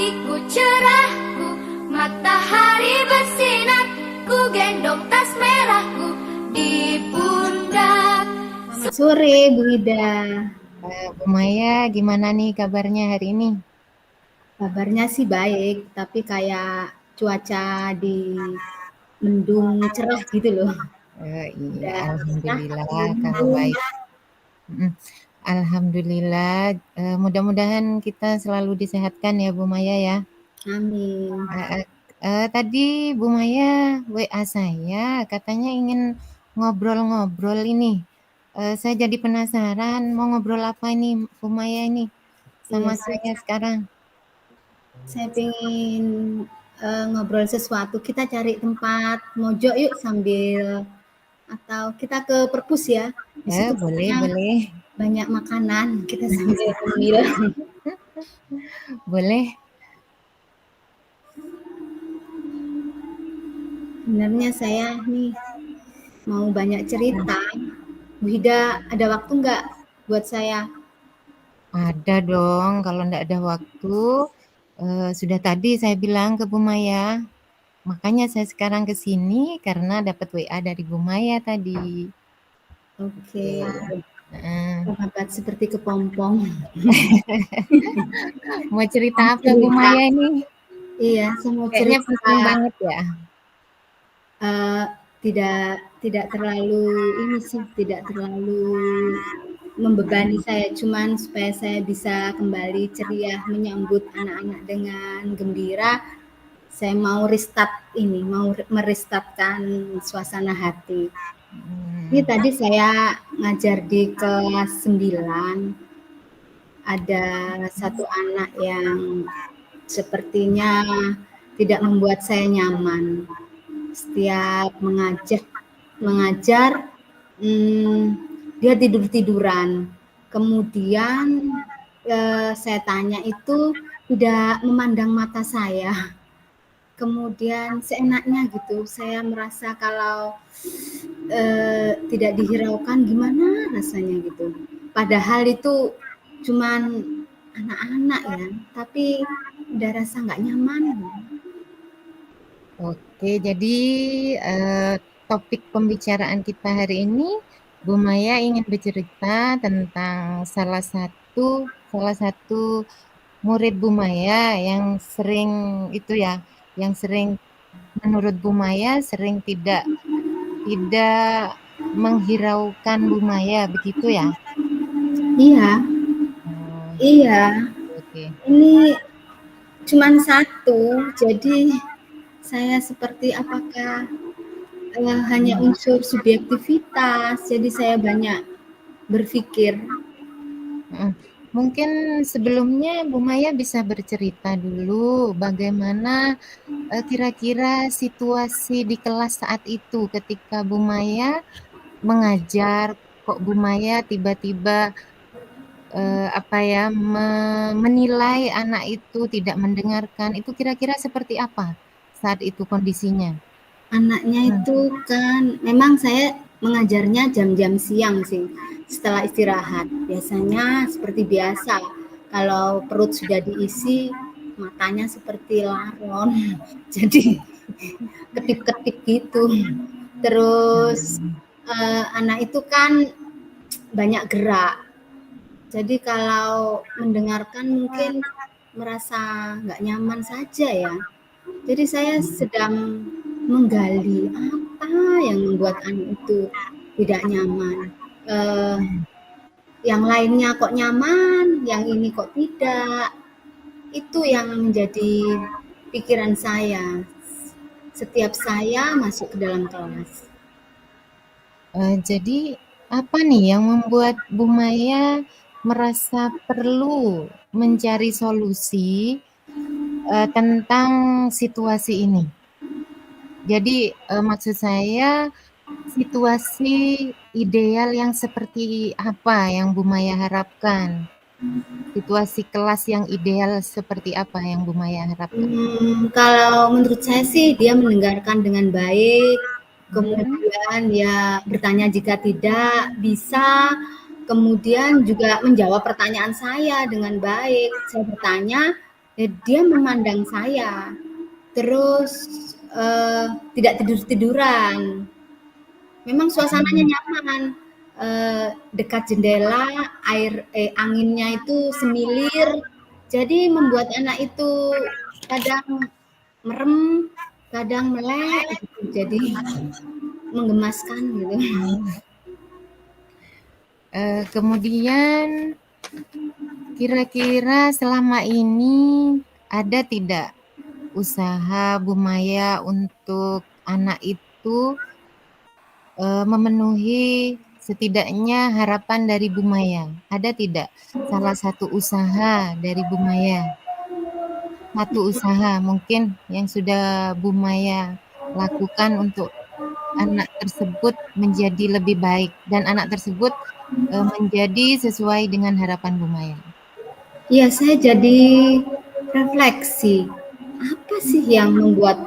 pagiku cerahku, matahari bersinar, ku gendong tas merahku di pundak. Selamat sore Bu Ida. Bu Maya, gimana nih kabarnya hari ini? Kabarnya sih baik, tapi kayak cuaca di mendung cerah gitu loh. Iya, alhamdulillah Cerah, kalau baik. Alhamdulillah, mudah-mudahan kita selalu disehatkan ya Bu Maya ya. Amin. Tadi Bu Maya WA saya, katanya ingin ngobrol-ngobrol ini. Saya jadi penasaran mau ngobrol apa ini Bu Maya ini sama Iya, saya sekarang. saya pengen ngobrol sesuatu. Kita cari tempat mojok yuk sambil, atau kita ke perpus ya. Di situ Boleh. banyak makanan, kita sambil ngemil. Boleh. Sebenarnya saya nih mau banyak cerita. Bu Ida ada waktu nggak buat saya? Ada dong, kalau enggak ada waktu, sudah tadi saya bilang ke Bu Maya, makanya saya sekarang ke sini karena dapat WA dari Bu Maya tadi. Oke. Heeh. Sahabat seperti kepompong. Mau cerita apa Bu Maya ini? Iya, saya mau Kayaknya cerita. penting banget ya. Tidak terlalu ini sih, tidak terlalu membebani saya, cuman supaya saya bisa kembali ceria menyambut anak-anak dengan gembira. Saya mau merestartkan suasana hati. Ini tadi saya ngajar di kelas 9. Ada satu anak yang sepertinya tidak membuat saya nyaman. Setiap mengajar, dia tidur-tiduran. Kemudian saya tanya itu tidak memandang mata saya. Kemudian seenaknya gitu, saya merasa kalau tidak dihiraukan gimana rasanya gitu. Padahal itu cuman anak-anak ya, tapi udah rasa nggak nyaman. Oke, jadi topik pembicaraan kita hari ini, Bu Maya ingin bercerita tentang salah satu murid Bu Maya yang sering itu ya, yang sering menurut Bu Maya sering tidak menghiraukan Bu Maya, begitu ya? Iya, iya. Oke. Ini cuman satu, jadi saya seperti apakah hanya unsur subjektivitas, jadi saya banyak berpikir. Mungkin sebelumnya Bu Maya bisa bercerita dulu bagaimana kira-kira situasi di kelas saat itu ketika Bu Maya mengajar, kok Bu Maya tiba-tiba menilai anak itu tidak mendengarkan, itu kira-kira seperti apa saat itu kondisinya? Anaknya itu kan memang saya mengajarnya jam-jam siang sih, setelah istirahat. Biasanya seperti biasa, kalau perut sudah diisi, matanya seperti laron, jadi kedip-kedip gitu. Terus anak itu kan banyak gerak, jadi kalau mendengarkan mungkin merasa nggak nyaman saja ya. Jadi saya sedang menggali apa yang membuat anak itu tidak nyaman. Yang lainnya kok nyaman, yang ini kok tidak. Itu yang menjadi pikiran saya setiap saya masuk ke dalam kelas. Jadi apa nih yang membuat Bu Maya merasa perlu mencari solusi tentang situasi ini? Jadi maksud saya situasi ideal yang seperti apa yang Bu Maya harapkan? Situasi kelas yang ideal seperti apa yang Bu Maya harapkan? Kalau menurut saya sih dia mendengarkan dengan baik, kemudian ya bertanya jika tidak bisa, kemudian juga menjawab pertanyaan saya dengan baik. Saya bertanya, dia memandang saya, terus tidak tidur-tiduran. Memang suasananya nyaman, dekat jendela, anginnya itu semilir, jadi membuat anak itu kadang merem, kadang melek, gitu. Jadi menggemaskan gitu. Kemudian kira-kira selama ini ada tidak usaha Bu Maya untuk anak itu memenuhi setidaknya harapan dari Bu Maya? Ada tidak salah satu usaha dari Bu Maya? Satu usaha mungkin yang sudah Bu Maya lakukan untuk anak tersebut menjadi lebih baik dan anak tersebut menjadi sesuai dengan harapan Bu Maya. Ya, saya jadi refleksi, apa sih yang membuat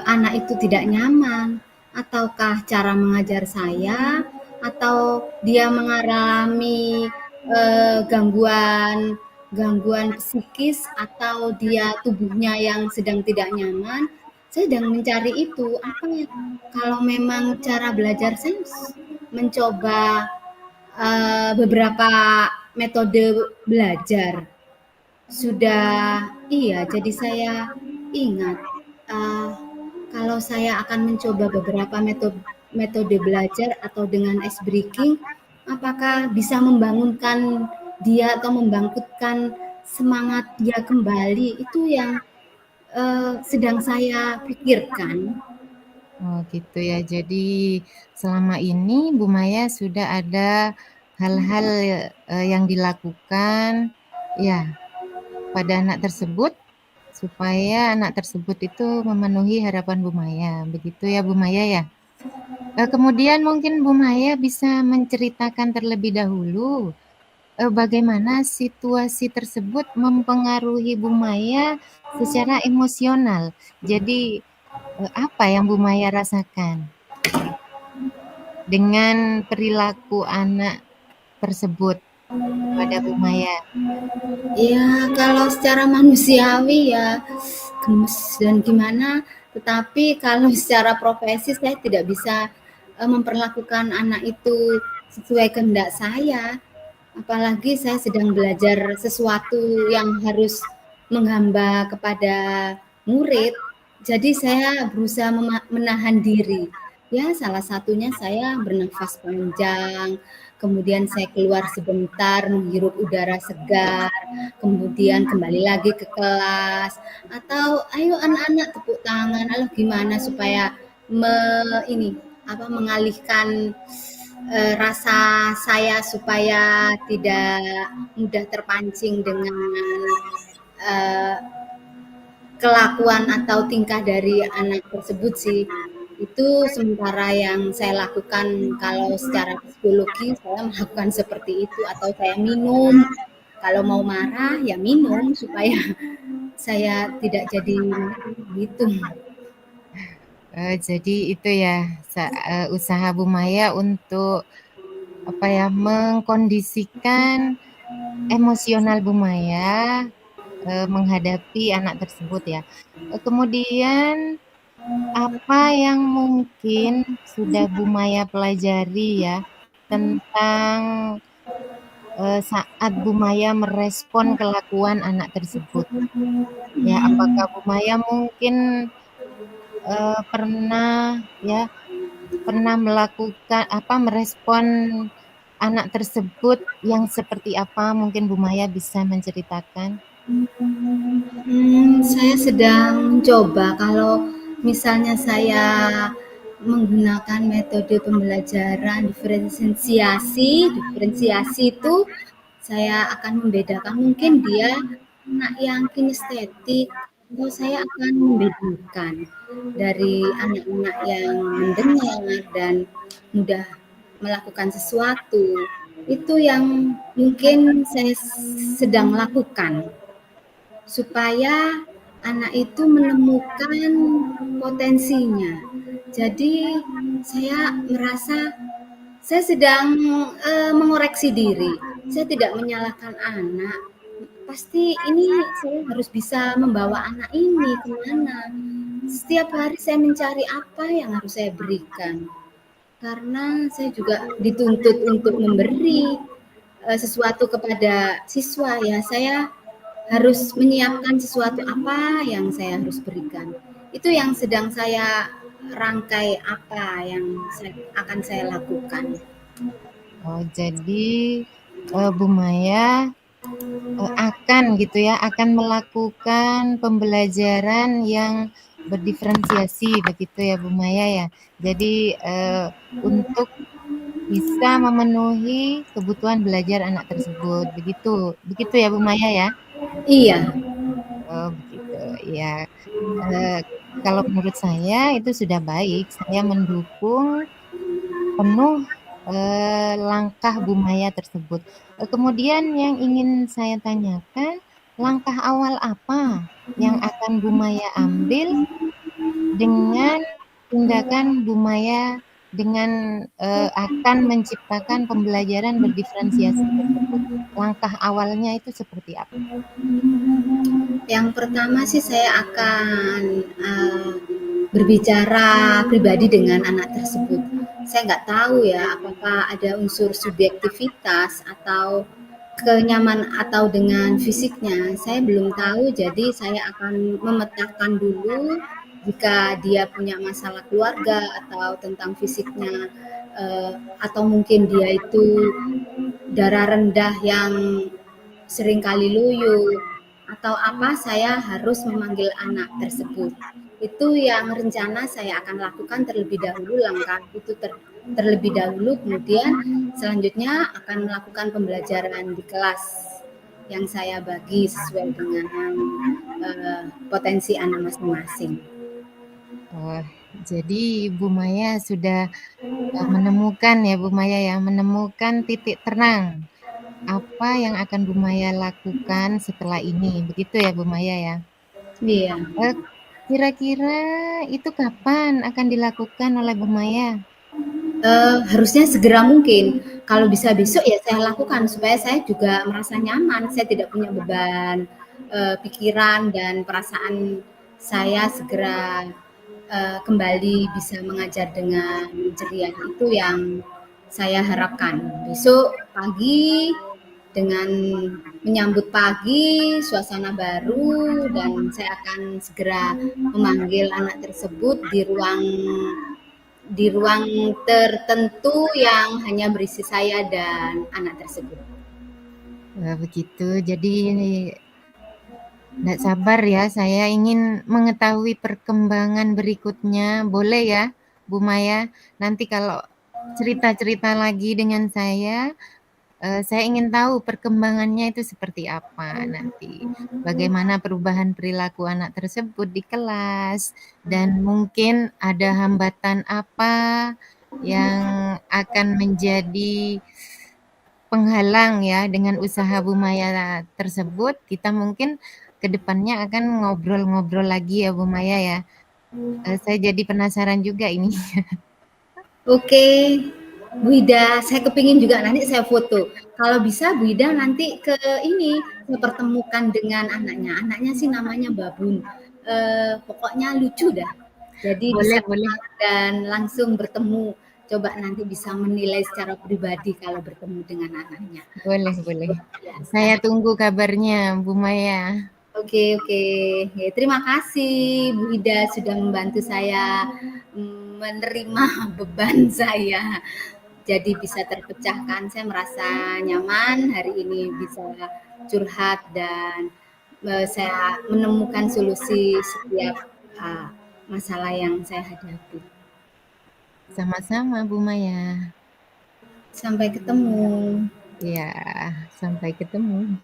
anak itu tidak nyaman? Ataukah cara mengajar saya? Atau dia mengalami gangguan gangguan psikis? Atau dia tubuhnya yang sedang tidak nyaman? Saya sedang mencari itu, apa ya? Kalau memang cara belajar saya mencoba beberapa metode belajar. Sudah iya, jadi saya ingat, kalau saya akan mencoba beberapa metode belajar atau dengan ice breaking, apakah bisa membangunkan dia atau membangkitkan semangat dia kembali, itu yang, sedang saya pikirkan. Oh gitu ya. Jadi selama ini Bu Maya sudah ada hal-hal yang dilakukan ya pada anak tersebut supaya anak tersebut itu memenuhi harapan Bu Maya. Begitu ya Bu Maya ya. Kemudian mungkin Bu Maya bisa menceritakan terlebih dahulu bagaimana situasi tersebut mempengaruhi Bu Maya secara emosional. Jadi apa yang Bu Maya rasakan dengan perilaku anak tersebut pada Bu Maya? Ya, kalau secara manusiawi ya gemes dan gimana, tetapi kalau secara profesi saya tidak bisa memperlakukan anak itu sesuai kehendak saya. Apalagi saya sedang belajar sesuatu yang harus menghamba kepada murid. Jadi saya berusaha menahan diri. Ya, salah satunya saya bernafas panjang, kemudian saya keluar sebentar menghirup udara segar, kemudian kembali lagi ke kelas, atau ayo anak-anak tepuk tangan, alah gimana supaya mengalihkan rasa saya supaya tidak mudah terpancing dengan kelakuan atau tingkah dari anak tersebut sih. Itu sementara yang saya lakukan. Kalau secara psikologi saya melakukan seperti itu, atau saya minum. Kalau mau marah ya minum supaya saya tidak jadi gitu. Jadi itu ya usaha Bu Maya untuk mengkondisikan emosional Bu Maya menghadapi anak tersebut ya. Kemudian apa yang mungkin sudah Bu Maya pelajari ya tentang saat Bu Maya merespon kelakuan anak tersebut? Ya, apakah Bu Maya mungkin pernah melakukan merespon anak tersebut yang seperti apa? Mungkin Bu Maya bisa menceritakan. Saya sedang mencoba kalau misalnya saya menggunakan metode pembelajaran diferensiasi itu saya akan membedakan, mungkin dia anak yang kinestetik, atau saya akan membedakan dari anak-anak yang mendengar dan mudah melakukan sesuatu. Itu yang mungkin saya sedang lakukan, supaya anak itu menemukan potensinya. Jadi saya merasa saya sedang mengoreksi diri. Saya tidak menyalahkan anak, pasti ini saya harus bisa membawa anak ini kemana. Setiap hari saya mencari apa yang harus saya berikan. Karena saya juga dituntut untuk memberi sesuatu kepada siswa ya. Saya harus menyiapkan sesuatu apa yang saya harus berikan. Itu yang sedang saya rangkai apa yang akan saya lakukan. Oh, jadi Bu Maya akan gitu ya, akan melakukan pembelajaran yang berdiferensiasi begitu ya Bu Maya ya. Jadi untuk bisa memenuhi kebutuhan belajar anak tersebut. Begitu ya Bu Maya ya? Iya, Oh, begitu. Ya, kalau menurut saya itu sudah baik. Saya mendukung penuh langkah Bu Maya tersebut. Kemudian yang ingin saya tanyakan, langkah awal apa yang akan Bu Maya ambil dengan tindakan Bu Maya dengan akan menciptakan pembelajaran berdiferensiasi tersebut? Langkah awalnya itu seperti apa? yang pertama sih saya akan berbicara pribadi dengan anak tersebut. Saya nggak tahu ya apakah ada unsur subjektivitas atau kenyaman atau dengan fisiknya. Saya belum tahu, jadi saya akan memetakan dulu jika dia punya masalah keluarga atau tentang fisiknya, atau mungkin dia itu darah rendah yang seringkali loyo atau apa, saya harus memanggil anak tersebut. Itu yang rencana saya akan lakukan terlebih dahulu, langkah itu terlebih dahulu, kemudian selanjutnya akan melakukan pembelajaran di kelas yang saya bagi sesuai dengan potensi anak masing-masing. Oh, jadi Bu Maya sudah menemukan ya Bu Maya ya, menemukan titik terang apa yang akan Bu Maya lakukan setelah ini, begitu ya Bu Maya ya? Iya. Eh, Kira-kira itu kapan akan dilakukan oleh Bu Maya? Harusnya segera mungkin. Kalau bisa besok ya saya lakukan supaya saya juga merasa nyaman, saya tidak punya beban, pikiran dan perasaan saya segera, kembali bisa mengajar dengan ceria. Itu yang saya harapkan. Besok pagi dengan menyambut pagi, suasana baru, dan saya akan segera memanggil anak tersebut di ruang tertentu yang hanya berisi saya dan anak tersebut. Begitu, jadi tidak sabar ya, saya ingin mengetahui perkembangan berikutnya. Boleh ya, Bu Maya? Nanti kalau cerita-cerita lagi dengan saya ingin tahu perkembangannya itu seperti apa nanti. Bagaimana perubahan perilaku anak tersebut di kelas, dan mungkin ada hambatan apa yang akan menjadi penghalang ya dengan usaha Bu Maya tersebut. Kita mungkin ke depannya akan ngobrol-ngobrol lagi ya Bu Maya ya. Saya jadi penasaran juga ini. Oke, Bu Ida, saya kepingin juga nanti saya foto. Kalau bisa Bu Ida nanti ke ini, saya pertemukan dengan anaknya. Anaknya sih namanya Babun. Pokoknya lucu dah. Jadi bisa Boleh. dan langsung bertemu. Coba nanti bisa menilai secara pribadi kalau bertemu dengan anaknya. Boleh. Biasa. Saya tunggu kabarnya Bu Maya. Oke. Ya, terima kasih Bu Ida sudah membantu saya menerima beban saya. Jadi bisa terpecahkan. Saya merasa nyaman hari ini bisa curhat dan saya menemukan solusi setiap masalah yang saya hadapi. Sama-sama Bu Maya. Sampai ketemu. Ya, sampai ketemu.